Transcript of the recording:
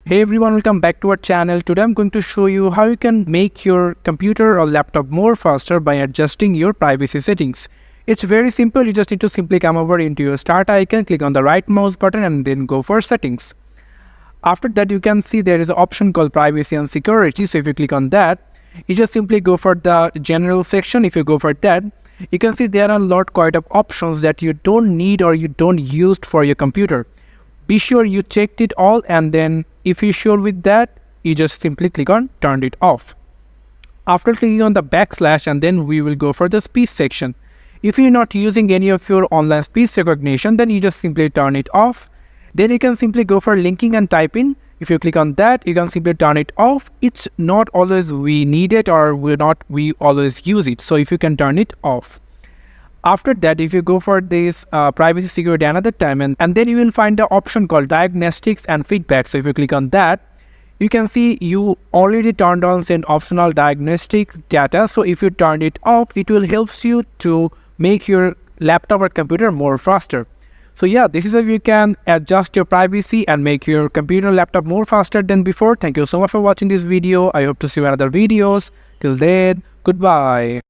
Hey everyone, welcome back to our channel. Today I'm going to show you how you can make your computer or laptop more faster by adjusting your privacy settings. It's very simple. You just need to simply come over into your start icon, click on the right mouse button and then go for settings. After that, you can see there is an option called privacy and security. So if you click on that, you just simply go for the general section. If you go for that, you can see there are quite of options that you don't need or you don't use for your computer. Be sure you checked it all, and then if you're sure with that, you just simply click on turn it off. After clicking on the backslash, and then we will go for the speech section. If you're not using any of your online speech recognition, then you just simply turn it off. Then you can simply go for linking and typing. If you click on that, you can simply turn it off. It's not always we need it or we always use it. So if you can turn it off. After that, if you go for this privacy security another time, and then you will find the option called diagnostics and feedback. So if you click on that, you can see you already turned on send optional diagnostic data. So if you turn it off, it will help you to make your laptop or computer more faster. So yeah, this is how you can adjust your privacy and make your computer or laptop more faster than before. Thank you so much for watching this video. I hope to see you in other videos. Till then, goodbye.